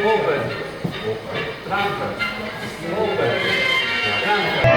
open, transfer, open, transfer.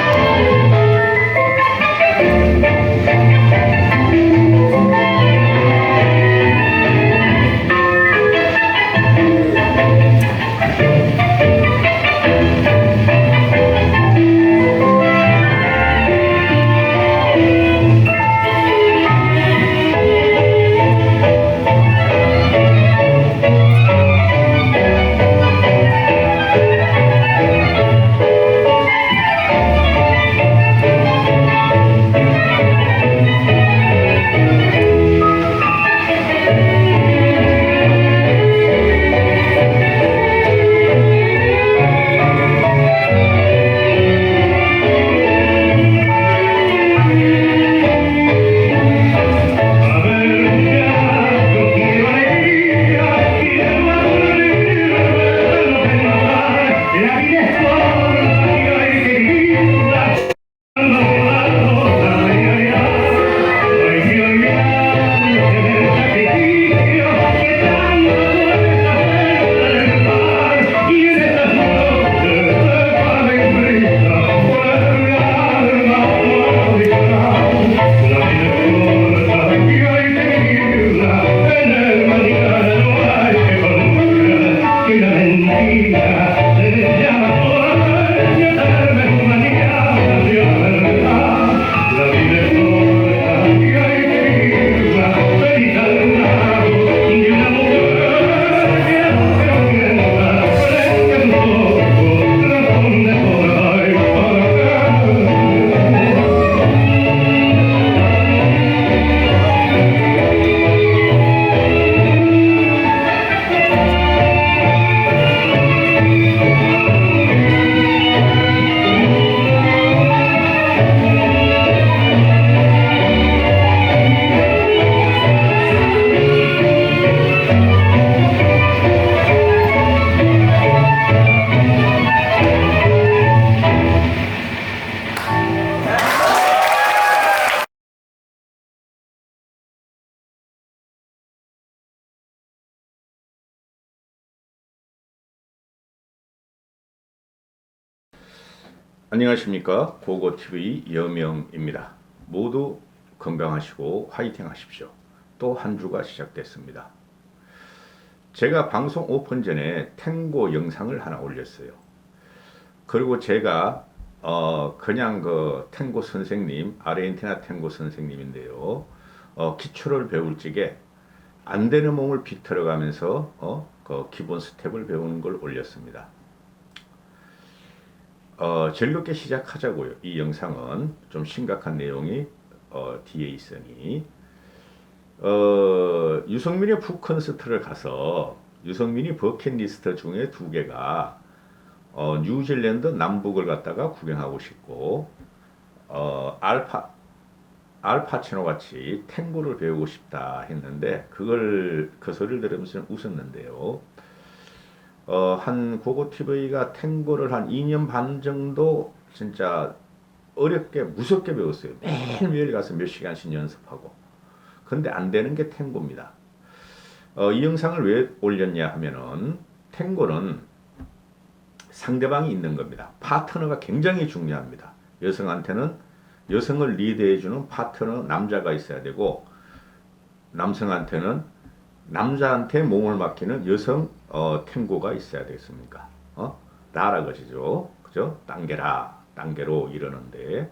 안녕하십니까. 고고TV 여명입니다. 모두 건강하시고 화이팅 하십시오. 또 한 주가 시작됐습니다. 제가 방송 오픈 전에 탱고 영상을 하나 올렸어요. 그리고 제가 그냥 그 탱고 선생님, 아르헨티나 탱고 선생님인데요. 기초를 배울 적에 안 되는 몸을 비틀어가면서 그 기본 스텝을 배우는 걸 올렸습니다. 즐겁게 시작하자고요. 이 영상은 좀 심각한 내용이 뒤에 있으니 유성민의 푸컨스트를 가서 유성민이 버킷리스트 중에 두 개가 뉴질랜드 남북을 갔다가 구경하고 싶고 알파치노 같이 탱고를 배우고 싶다 했는데 그 소리를 들으면서 웃었는데요. 한 고고TV가 탱고를 한 2년 반 정도 진짜 어렵게 무섭게 배웠어요. 매일매일 가서 몇 시간씩 연습하고. 근데 안 되는 게 탱고입니다. 이 영상을 왜 올렸냐 하면은 탱고는 상대방이 있는 겁니다. 파트너가 굉장히 중요합니다. 여성한테는 여성을 리드해주는 파트너 남자가 있어야 되고, 남성한테는 남자한테 몸을 맡기는 여성 탱고가 있어야 되겠습니까? 나라 것이죠. 그죠? 당겨라, 당겨로 이러는데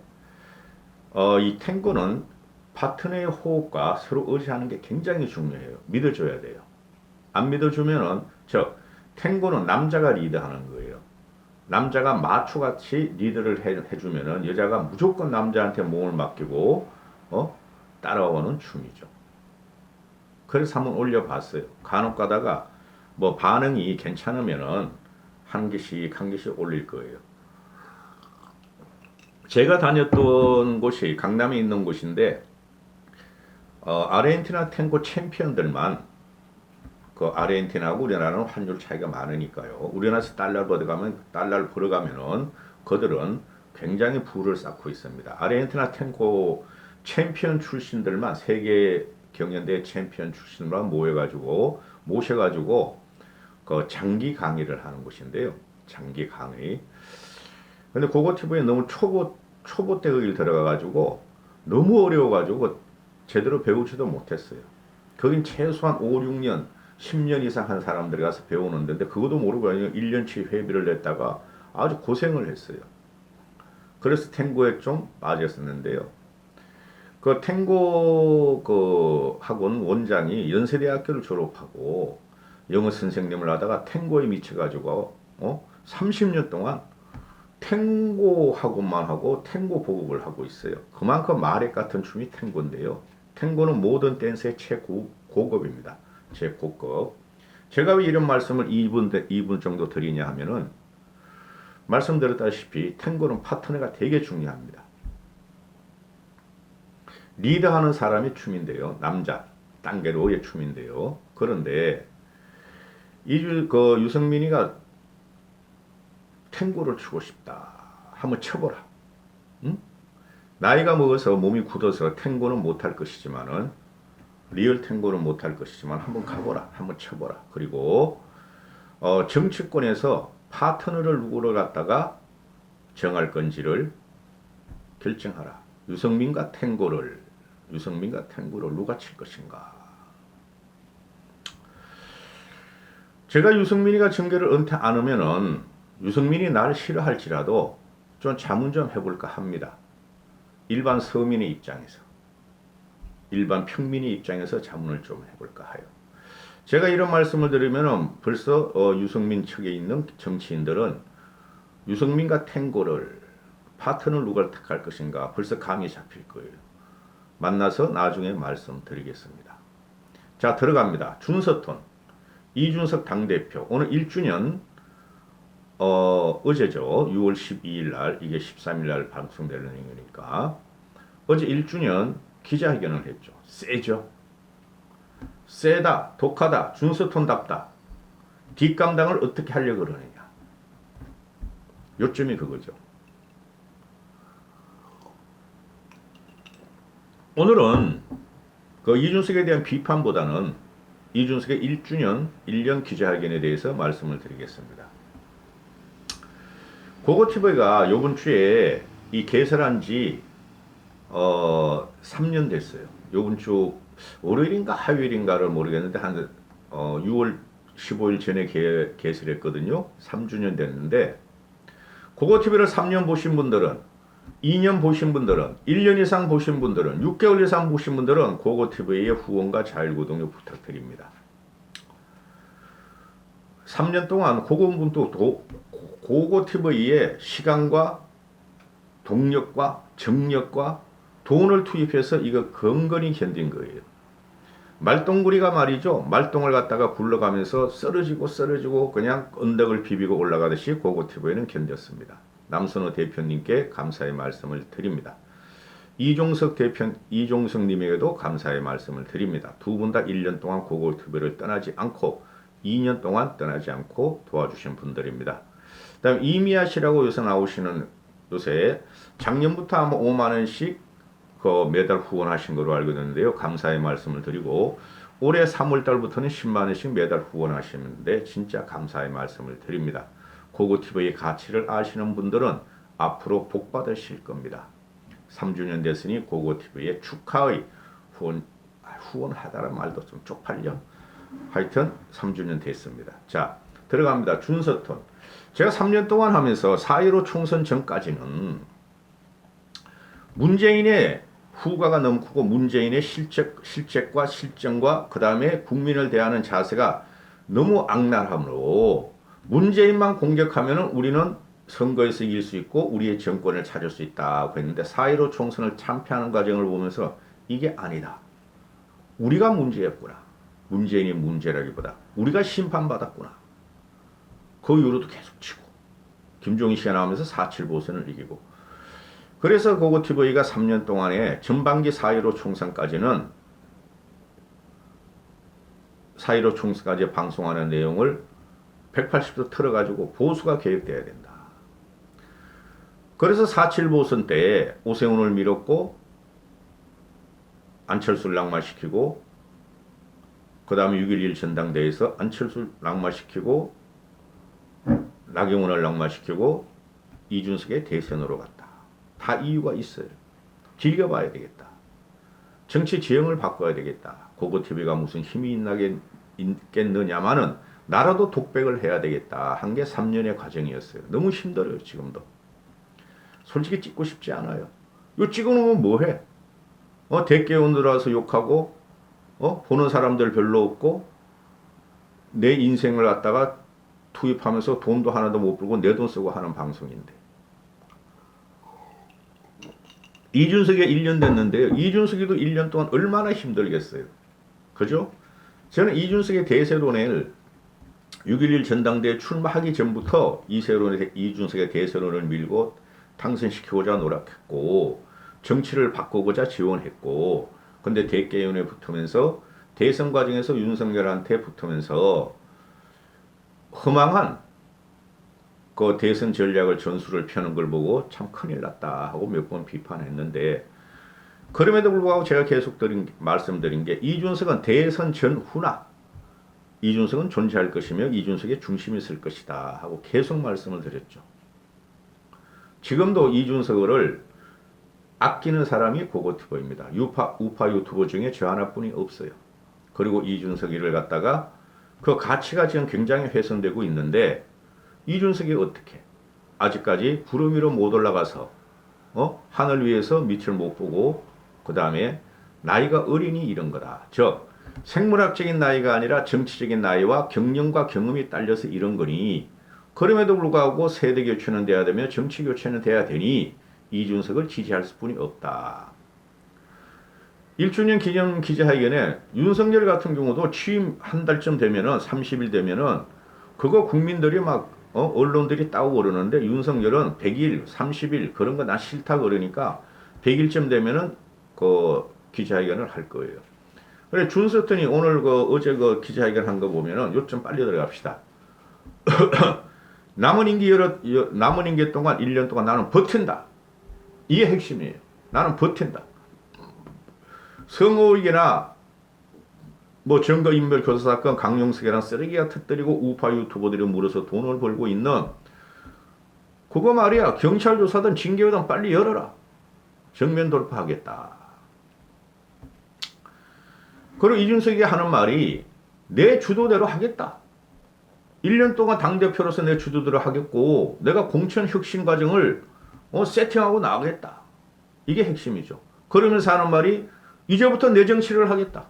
이 탱고는 파트너의 호흡과 서로 의지하는 게 굉장히 중요해요. 믿어줘야 돼요. 안 믿어주면은 탱고는 남자가 리드하는 거예요. 남자가 마초같이 리드를 해주면은 여자가 무조건 남자한테 몸을 맡기고 따라오는 춤이죠. 그래서 한번 올려봤어요. 간혹 가다가 뭐 반응이 괜찮으면은 한 개씩 올릴 거예요. 제가 다녔던 곳이 강남에 있는 곳인데 아르헨티나 탱고 챔피언들만 그 아르헨티나하고 우리나라는 환율 차이가 많으니까요. 우리나라에서 달러를 벌어가면은 그들은 굉장히 부를 쌓고 있습니다. 아르헨티나 탱고 챔피언 출신들만 세계 경연대 챔피언 출신만 모셔가지고 그 장기 강의를 하는 곳인데요. 장기 강의. 근데 고고TV에 너무 초보 때 거길 들어가가지고 너무 어려워가지고 제대로 배우지도 못했어요. 거긴 최소한 5, 6년, 10년 이상 한 사람들이 가서 배우는데 그것도 모르고 1년치 회비를 냈다가 아주 고생을 했어요. 그래서 탱고에 좀 빠졌었는데요. 그 탱고 그 학원 원장이 연세대학교를 졸업하고 영어 선생님을 하다가 탱고에 미쳐가지고 30년 동안 탱고 학원만 하고 탱고 보급을 하고 있어요. 그만큼 마렉 같은 춤이 탱고인데요. 탱고는 모던 댄스의 최고급입니다. 최고급. 제가 왜 이런 말씀을 2분 정도 드리냐 하면은 말씀드렸다시피 탱고는 파트너가 되게 중요합니다. 리드하는 사람이 춤인데요. 남자, 단계로의 춤인데요. 그런데 그 유승민이가 탱고를 추고 싶다. 한번 쳐보라. 응? 나이가 먹어서 몸이 굳어서 탱고는 못할 것이지만은 리얼 탱고는 못할 것이지만 한번 가보라. 한번 쳐보라. 그리고 정치권에서 파트너를 누구를 갖다가 정할 건지를 결정하라. 유승민과 탱고를 누가 칠 것인가. 제가 유승민이가 정계를 은퇴 안 하면은 유승민이 나를 싫어할지라도 좀 자문 좀 해볼까 합니다. 일반 서민의 입장에서, 일반 평민의 입장에서 자문을 좀 해볼까 하여. 제가 이런 말씀을 드리면은 벌써 유승민 측에 있는 정치인들은 유승민과 탱고를 파트너를 누가 택할 것인가 벌써 감이 잡힐 거예요. 만나서 나중에 말씀드리겠습니다. 자, 들어갑니다. 준서톤 이준석 당대표 오늘 1주년 어제죠. 6월 12일 날 이게 13일 날 방송되는 거니까 어제 1주년 기자회견을 했죠. 세죠. 세다, 독하다, 준서톤답다. 뒷감당을 어떻게 하려고 그러느냐. 요점이 그거죠. 오늘은 그 이준석에 대한 비판보다는 이준석의 1주년 1년 기자회견에 대해서 말씀을 드리겠습니다. 고고TV가 요번 주에 이 개설한 지 3년 됐어요. 요번 주 월요일인가 화요일인가를 모르겠는데 한 6월 15일 전에 개설했거든요. 3주년 됐는데 고고TV를 3년 보신 분들은 2년 보신 분들은 1년 이상 보신 분들은 6개월 이상 보신 분들은 고고TV의 후원과 자율구독료 부탁드립니다. 3년 동안 고고분도 고고TV의 시간과 동력과 정력과 돈을 투입해서 이거 건건히 견딘 거예요. 말똥구리가 말이죠. 말똥을 갖다가 굴러가면서 쓰러지고 그냥 언덕을 비비고 올라가듯이 고고TV는 견뎠습니다. 남선호 대표님께 감사의 말씀을 드립니다. 이종석님에게도 감사의 말씀을 드립니다. 두 분 다 1년 동안 고고TV를 떠나지 않고 2년 동안 떠나지 않고 도와주신 분들입니다. 다음 이미아 씨라고 요새 나오시는 요새 작년부터 아마 5만 원씩 그 매달 후원하신 걸로 알고 있는데요. 감사의 말씀을 드리고 올해 3월 달부터는 10만 원씩 매달 후원하시는데 진짜 감사의 말씀을 드립니다. 고고TV의 가치를 아시는 분들은 앞으로 복 받으실 겁니다. 3주년 됐으니 고고TV의 축하의 후원하다는 말도 좀 쪽팔려. 하여튼 3주년 됐습니다. 자, 들어갑니다. 준서톤. 제가 3년 동안 하면서 4.15 총선 전까지는 문재인의 후가가 너무 크고 문재인의 실책과 실정과 그 다음에 국민을 대하는 자세가 너무 악랄함으로 문재인만 공격하면 우리는 선거에서 이길 수 있고 우리의 정권을 찾을 수 있다고 했는데 4.15 총선을 참패하는 과정을 보면서 이게 아니다. 우리가 문제였구나. 문재인이 문제라기보다 우리가 심판받았구나. 그 이후로도 계속 치고 김종인 씨가 나오면서 4.7 보선을 이기고 그래서 고고TV가 3년 동안에 전반기 4.15 총선까지는 4.15 총선까지 방송하는 내용을 180도 틀어가지고 보수가 개혁돼야 된다. 그래서 4.7 보선 때 오세훈을 밀었고 안철수를 낙마시키고 그 다음에 6.11 전당대회에서 안철수를 낙마시키고 나경원을 낙마시키고 이준석의 대선으로 갔다. 다 이유가 있어요. 길게 봐야 되겠다. 정치 지형을 바꿔야 되겠다. 고고TV가 무슨 힘이 있겠느냐마는 나라도 독백을 해야 되겠다. 한 게 3년의 과정이었어요. 너무 힘들어요. 지금도. 솔직히 찍고 싶지 않아요. 이거 찍어놓으면 뭐해? 대깨원 들어와서 욕하고 보는 사람들 별로 없고 내 인생을 갖다가 투입하면서 돈도 하나도 못 벌고 내 돈 쓰고 하는 방송인데. 이준석이 1년 됐는데요. 이준석이도 1년 동안 얼마나 힘들겠어요. 그죠? 저는 이준석의 대세론을 6.11 전당대회 출마하기 전부터 이준석의 대세론을 밀고 당선시키고자 노력했고 정치를 바꾸고자 지원했고 근데 대깨연에 붙으면서 대선 과정에서 윤석열한테 붙으면서 허망한 그 대선 전략을 전술을 펴는 걸 보고 참 큰일 났다 하고 몇 번 비판했는데 그럼에도 불구하고 제가 계속 말씀드린 게 이준석은 대선 전후나 이준석은 존재할 것이며 이준석의 중심이 있을 것이다 하고 계속 말씀을 드렸죠. 지금도 이준석을 아끼는 사람이 고고TV입니다. 우파 유튜버 중에 저 하나뿐이 없어요. 그리고 이준석이를 갖다가 그 가치가 지금 굉장히 훼손되고 있는데 이준석이 어떻게 아직까지 구름 위로 못 올라가서 하늘 위에서 밑을 못 보고 그 다음에 나이가 어리니 이런 거다. 즉 생물학적인 나이가 아니라 정치적인 나이와 경륜과 경험이 딸려서 이런 거니 그럼에도 불구하고 세대 교체는 돼야 되며 정치 교체는 돼야 되니 이준석을 지지할 수뿐이 없다. 1주년 기념 기자회견에 윤석열 같은 경우도 취임 한 달쯤 되면은 30일 되면은 그거 국민들이 막 언론들이 따오고 그러는데 윤석열은 100일, 30일 그런 거 나 싫다 그러니까 100일쯤 되면은 그 기자회견을 할 거예요. 그래 준서턴이 오늘 어제 기자회견 한 거 보면은 요점 빨리 들어갑시다. 남은 임기 동안 1년 동안 나는 버틴다. 이게 핵심이에요. 나는 버틴다. 성호익이나 증거인멸 교사사건 강용석이랑 쓰레기가 터뜨리고 우파 유튜버들이 물어서 돈을 벌고 있는 그거 말이야. 경찰 조사든 징계든 빨리 열어라. 정면 돌파하겠다. 그리고 이준석이 하는 말이 내 주도대로 하겠다. 1년 동안 당대표로서 내 주도대로 하겠고 내가 공천 혁신 과정을 세팅하고 나가겠다. 이게 핵심이죠. 그러면서 하는 말이 이제부터 내 정치를 하겠다.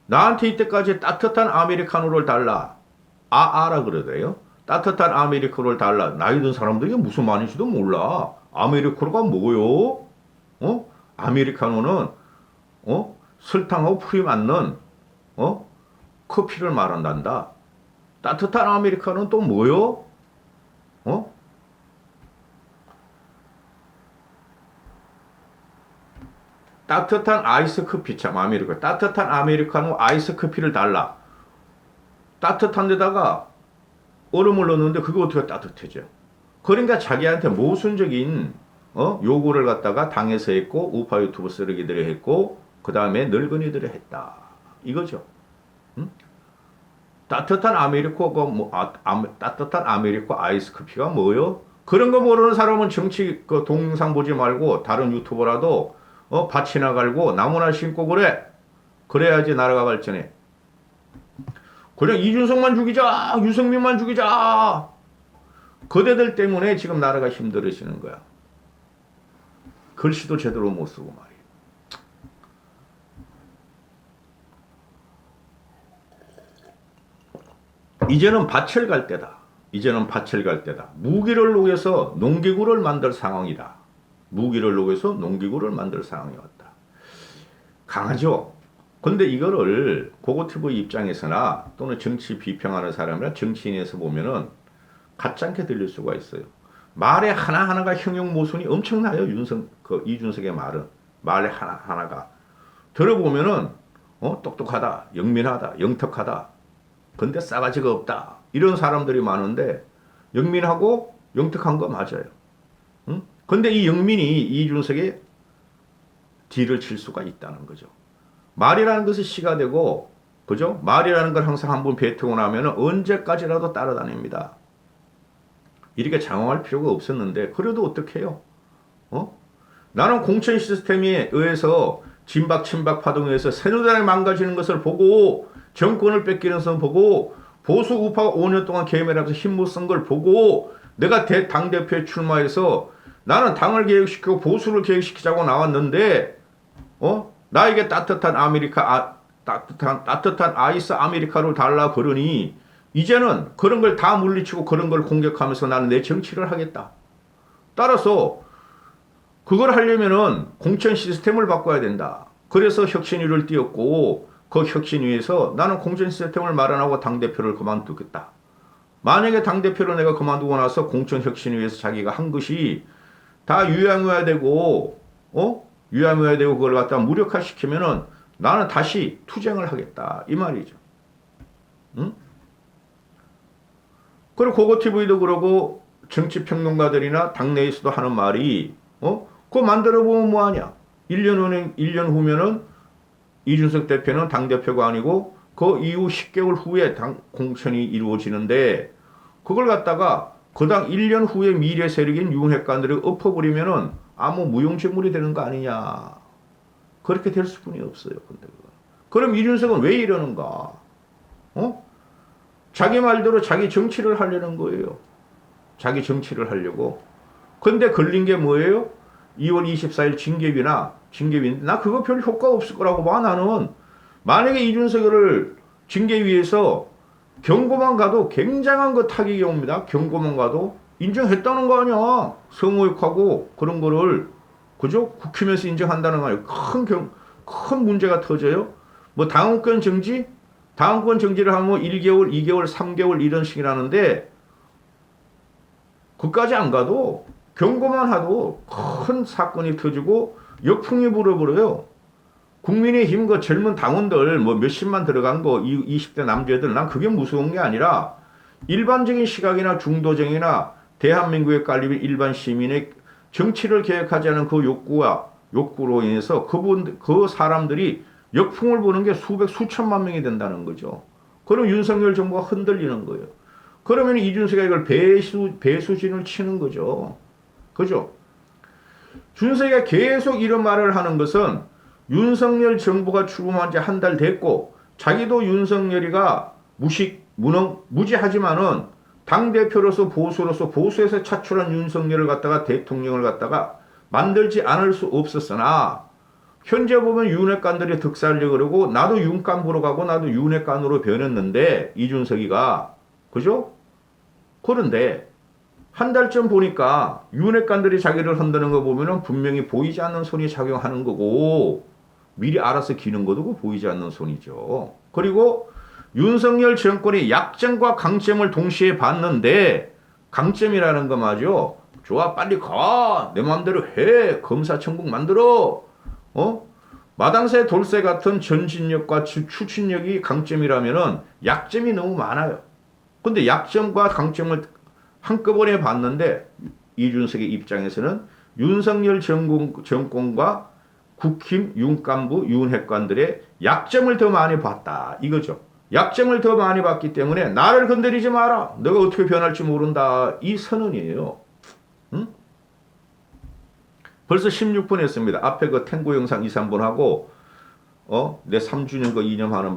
나한테 이때까지 따뜻한 아메리카노를 달라. 아라 그러대요. 따뜻한 아메리카노를 달라. 나이 든 사람들이 무슨 말인지도 몰라. 아메리카노가 뭐요? 아메리카노는 설탕하고 풀이 맞는 커피를 말한단다. 따뜻한 아메리카노는 또 뭐요? 따뜻한 아이스 커피 참 아메리카노. 따뜻한 아메리카노 아이스 커피를 달라. 따뜻한 데다가 얼음을 넣는데 그게 어떻게 따뜻해져? 그러니까 자기한테 모순적인 요구를 갖다가 당에서 했고 우파 유튜브 쓰레기들이 했고 그 다음에 늙은이들이 했다. 이거죠. 응? 따뜻한 따뜻한 아메리카 아이스 커피가 뭐요? 그런 거 모르는 사람은 정치 동영상 보지 말고 다른 유튜버라도 밭이나 갈고 나무나 심고 그래. 그래야지 나라가 발전해. 그냥 이준석만 죽이자. 유승민만 죽이자. 그대들 때문에 지금 나라가 힘들어지는 거야. 글씨도 제대로 못 쓰고 말이야. 이제는 밭을 갈 때다. 이제는 밭을 갈 때다. 무기를 녹여서 농기구를 만들 상황이다. 무기를 녹여서 농기구를 만들 상황이 왔다. 강하죠. 근데 이거를 고고TV 입장에서나 또는 정치 비평하는 사람이나 정치인에서 보면은 가짜게 들릴 수가 있어요. 말의 하나하나가 형용 모순이 엄청나요. 이준석의 말의 하나하나가 들어보면은 똑똑하다, 영민하다, 영특하다. 근데 싸가지가 없다. 이런 사람들이 많은데 영민하고 영특한 거 맞아요. 응? 근데 이 영민이 이준석의 뒤를 칠 수가 있다는 거죠. 말이라는 것이 시가 되고 그죠? 말이라는 걸 항상 한번 뱉고 나면 언제까지라도 따라다닙니다. 이렇게 장황할 필요가 없었는데 그래도 어떡해요? 어? 나는 공천 시스템에 의해서 진박 친박 파동에 의해서 새누리당이 망가지는 것을 보고 정권을 뺏기는 것을 보고 보수 우파가 5년 동안 개멸하면서 힘 못 쓴 걸 보고 내가 당대표에 출마해서 나는 당을 개혁시키고 보수를 개혁시키자고 나왔는데 나에게 따뜻한 따뜻한 아이스 아메리카노를 달라 그러니 이제는 그런 걸 다 물리치고 그런 걸 공격하면서 나는 내 정치를 하겠다. 따라서 그걸 하려면은 공천 시스템을 바꿔야 된다. 그래서 혁신위를 띄웠고 그 혁신위에서 나는 공천 시스템을 마련하고 당대표를 그만두겠다. 만약에 당대표를 내가 그만두고 나서 공천 혁신위에서 자기가 한 것이 다 유야무야되고 유야무야되고 그걸 갖다 무력화시키면은 나는 다시 투쟁을 하겠다. 이 말이죠. 응? 그리고 고고TV도 그러고 정치평론가들이나 당내에서도 하는 말이 그거 만들어보면 뭐하냐. 1년 후면은 이준석 대표는 당대표가 아니고 그 이후 10개월 후에 공천이 이루어지는데 그걸 갖다가 그 당 1년 후에 미래 세력인 윤핵관들이 엎어버리면은 아무 무용지물이 되는 거 아니냐. 그렇게 될 수뿐이 없어요. 근데 그럼 이준석은 왜 이러는가? 자기 말대로 자기 정치를 하려는 거예요. 자기 정치를 하려고. 근데 걸린 게 뭐예요? 2월 24일 징계위인데 나 그거 별 효과 없을 거라고 봐. 나는 만약에 이준석을 징계위에서 경고만 가도 굉장한 거 타격이 옵니다. 경고만 가도 인정했다는 거 아니야. 성호욕하고 그런 거를 그죠? 국힘에서 인정한다는 거 아니에요. 큰 문제가 터져요. 뭐 당원권 정지를 하면 1개월, 2개월, 3개월 이런 식이라는데 그까지 안 가도 경고만 하도 큰 사건이 터지고 역풍이 불어버려요. 국민의힘 그 젊은 당원들 뭐 몇십만 들어간 거 20대 남자들 난 그게 무서운 게 아니라 일반적인 시각이나 중도정이나 대한민국에 깔리는 일반 시민의 정치를 개혁하지 않은 그 욕구로 인해서 그 사람들이 역풍을 보는 게 수천만 명이 된다는 거죠. 그럼 윤석열 정부가 흔들리는 거예요. 그러면 이준석이 이걸 배수진을 치는 거죠. 그죠? 준석이가 계속 이런 말을 하는 것은 윤석열 정부가 출범한 지 한 달 됐고 자기도 윤석열이가 무지하지만은 당대표로서 보수에서 차출한 윤석열을 갖다가 대통령을 갖다가 만들지 않을 수 없었으나 현재 보면 윤핵관들이 득살려 그러고 나도 윤간부로 가고 나도 윤핵관으로 변했는데 이준석이가 그죠? 그런데 한 달쯤 보니까 윤핵관들이 자기를 흔드는 거 보면은 분명히 보이지 않는 손이 작용하는 거고 미리 알아서 기는 것도 보이지 않는 손이죠. 그리고 윤석열 정권이 약점과 강점을 동시에 봤는데 강점이라는 거 맞죠? 좋아 빨리 가. 내 마음대로 해. 검사청국 만들어. 마당새 돌쇠 같은 전진력과 추진력이 강점이라면은 약점이 너무 많아요. 근데 약점과 강점을 한꺼번에 봤는데 이준석의 입장에서는 윤석열 정권과 국힘, 윤간부, 윤핵관들의 약점을 더 많이 봤다. 이거죠. 약점을 더 많이 봤기 때문에 나를 건드리지 마라. 너가 어떻게 변할지 모른다. 이 선언이에요. 응? 벌써 16분 했습니다. 앞에 그 탱고 영상 2, 3분 하고 내 3주년 거 이념하는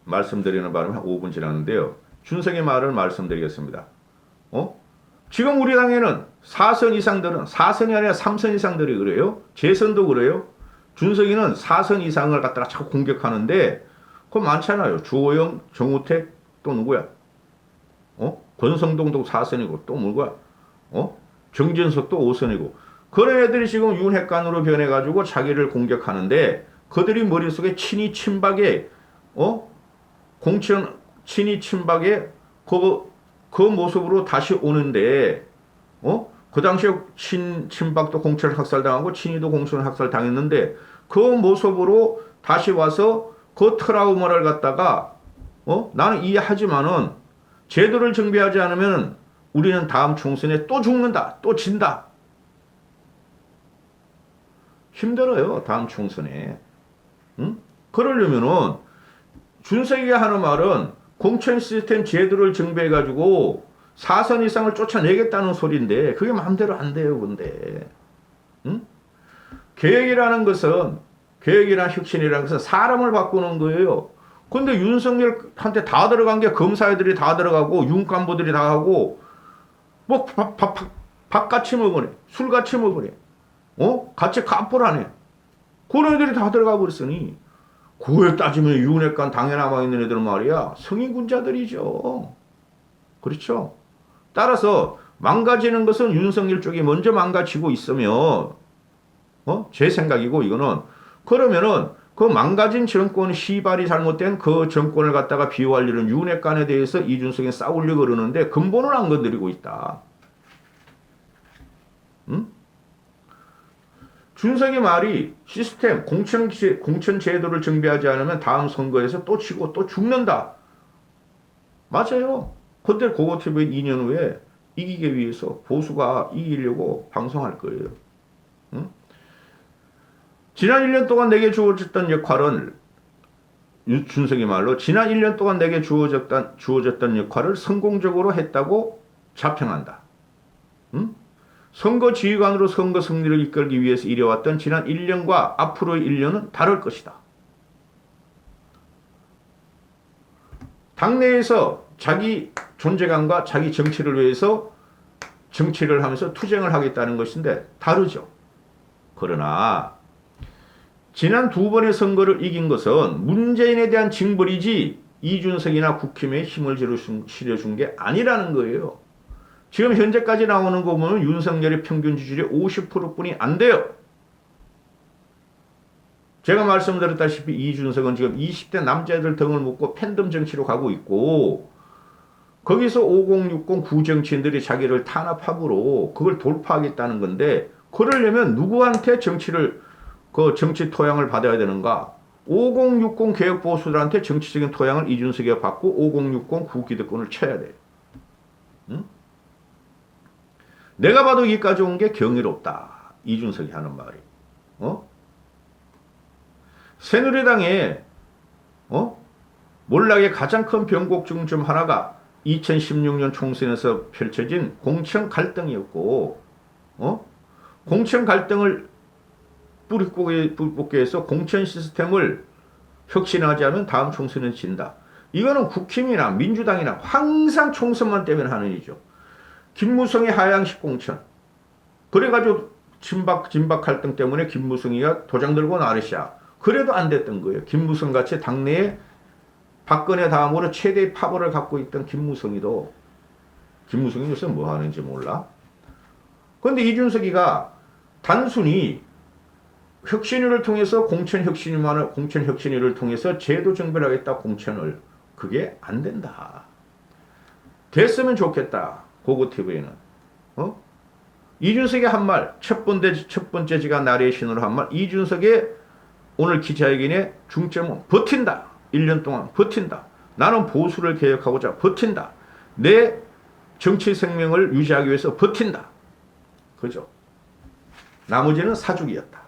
말씀드리는 바람에 한 5분 지났는데요. 준석의 말을 말씀드리겠습니다. 지금 우리 당에는 4선 이상들은 4선이 아니라 3선 이상들이 그래요. 재선도 그래요. 준석이는 4선 이상을 갖다가 자꾸 공격하는데 그거 많잖아요. 주호영, 정우택 또 누구야? 권성동도 4선이고 또 누구야? 정진석도 5선이고 그런 애들이 지금 윤핵관으로 변해가지고 자기를 공격하는데 그들이 머릿속에 친이 친박에 공천 친이 친박에 그 모습으로 다시 오는데 그 당시에 친박도 공천 학살당하고 친이도 공천 학살당했는데 그 모습으로 다시 와서 그 트라우마를 갖다가 나는 이해하지만은 제도를 정비하지 않으면 우리는 다음 총선에 또 죽는다. 또 진다. 힘들어요. 다음 총선에. 응? 그러려면은 준석이가 하는 말은 공천 시스템 제도를 정비해가지고 4선 이상을 쫓아내겠다는 소리인데 그게 마음대로 안 돼요. 근데 응? 개혁이라는 것은 개혁이나 혁신이라는 것은 사람을 바꾸는 거예요. 근데 윤석열한테 다 들어간 게 검사 애들이 다 들어가고 윤幹부들이 다 하고 뭐 밥 같이 먹으네. 술 같이 먹으네. 같이 갑불하네. 그런 애들이 다 들어가 버렸으니 그에 따지면 윤핵관 당에 남아있는 애들은 말이야 성인군자들이죠. 그렇죠? 따라서 망가지는 것은 윤석열 쪽이 먼저 망가지고 있으면 제 생각이고 이거는 그러면은 그 망가진 정권 시발이 잘못된 그 정권을 갖다가 비호할 일은 윤핵관에 대해서 이준석이 싸우려고 그러는데 근본은 안 건드리고 있다. 응? 준석의 말이 시스템 공천 제도를 정비하지 않으면 다음 선거에서 또 치고 또 죽는다. 맞아요. 근데 고고TV 2년 후에 이기기 위해서 보수가 이기려고 방송할 거예요. 응? 지난 1년 동안 내게 주어졌던 역할은 준석의 말로 지난 1년 동안 내게 주어졌던 역할을 성공적으로 했다고 자평한다. 응? 선거 지휘관으로 선거 승리를 이끌기 위해서 이뤄왔던 지난 1년과 앞으로의 1년은 다를 것이다. 당내에서 자기 존재감과 자기 정치를 위해서 정치를 하면서 투쟁을 하겠다는 것인데 다르죠. 그러나 지난 두 번의 선거를 이긴 것은 문재인에 대한 징벌이지 이준석이나 국힘에 힘을 실어준 게 아니라는 거예요. 지금 현재까지 나오는 거 보면 윤석열의 평균 지지율이 50%뿐이 안 돼요. 제가 말씀드렸다시피 이준석은 지금 20대 남자애들 등을 묶고 팬덤 정치로 가고 있고 거기서 5060 구정치인들이 자기를 탄압함으로 그걸 돌파하겠다는 건데 그러려면 누구한테 정치 토양을 받아야 되는가? 5060 개혁보수들한테 정치적인 토양을 이준석이가 받고 5060 구기득권을 쳐야 돼. 응? 내가 봐도 여기까지 온 게 경이롭다. 이준석이 하는 말이. 새누리당의 몰락의 가장 큰 변곡 중 하나가 2016년 총선에서 펼쳐진 공천 갈등이었고 공천 갈등을 뿌리뽑기 위해서 공천 시스템을 혁신하지 않으면 다음 총선은 진다. 이거는 국힘이나 민주당이나 항상 총선만 때문에 하는 일이죠. 김무성의 하향식 공천. 그래가지고 진박 갈등 때문에 김무성이가 도장 들고 나르샤. 그래도 안 됐던 거예요. 김무성 같이 당내에 박근혜 다음으로 최대의 파벌을 갖고 있던 김무성이 요새 뭐 하는지 몰라. 그런데 이준석이가 단순히 혁신위를 통해서 공천 혁신위를 통해서 제도 정비를 하겠다 공천을 그게 안 된다. 됐으면 좋겠다. 고고TV에는 이준석이 한 말, 첫 번째 지가 나리의 신으로 한 말, 이준석의 오늘 기자회견의 중점은 버틴다. 1년 동안 버틴다. 나는 보수를 개혁하고자 버틴다. 내 정치 생명을 유지하기 위해서 버틴다. 그죠? 나머지는 사족이었다.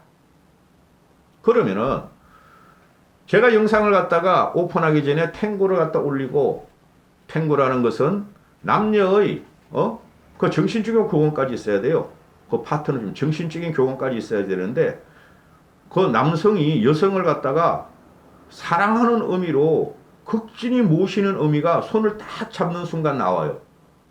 그러면은 제가 영상을 갖다가 오픈하기 전에 탱고를 갖다 올리고 탱고라는 것은 남녀의 그 정신적인 교원까지 있어야 돼요. 그 파트너 좀 정신적인 교원까지 있어야 되는데 그 남성이 여성을 갖다가 사랑하는 의미로 극진히 모시는 의미가 손을 딱 잡는 순간 나와요.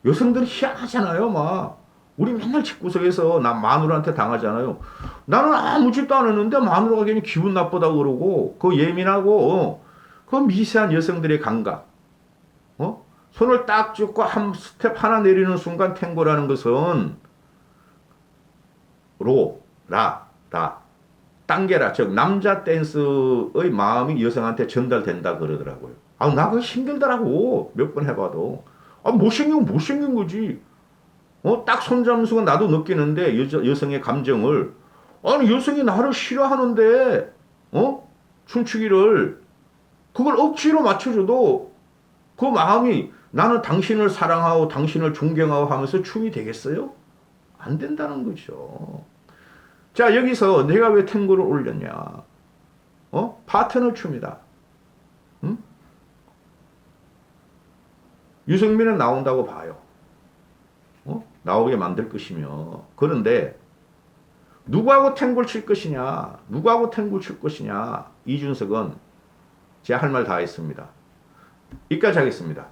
여성들은 희한하잖아요. 막 우리 맨날 집구석에서 나 마누라한테 당하잖아요. 나는 아무 짓도 안 했는데 마누라가 괜히 기분 나쁘다고 그러고 그 예민하고 그 미세한 여성들의 감각 손을 딱 쥐고 한 스텝 하나 내리는 순간 탱고라는 것은 당겨라. 즉 남자 댄스의 마음이 여성한테 전달된다 그러더라고요. 나 그거 힘들더라고. 몇 번 해봐도. 못생긴 거지. 딱 손잡는 순간 나도 느끼는데 여성의 감정을 여성이 나를 싫어하는데 춤추기를 그걸 억지로 맞춰줘도 그 마음이 나는 당신을 사랑하고 당신을 존경하고 하면서 춤이 되겠어요? 안 된다는 거죠. 자, 여기서 내가 왜 탱고를 올렸냐? 파트너 춤이다. 응? 유승민은 나온다고 봐요. 나오게 만들 것이며. 그런데 누구하고 탱고를 칠 것이냐, 누구하고 탱고를 칠 것이냐, 이준석은 제 할 말 다 했습니다. 여기까지 하겠습니다.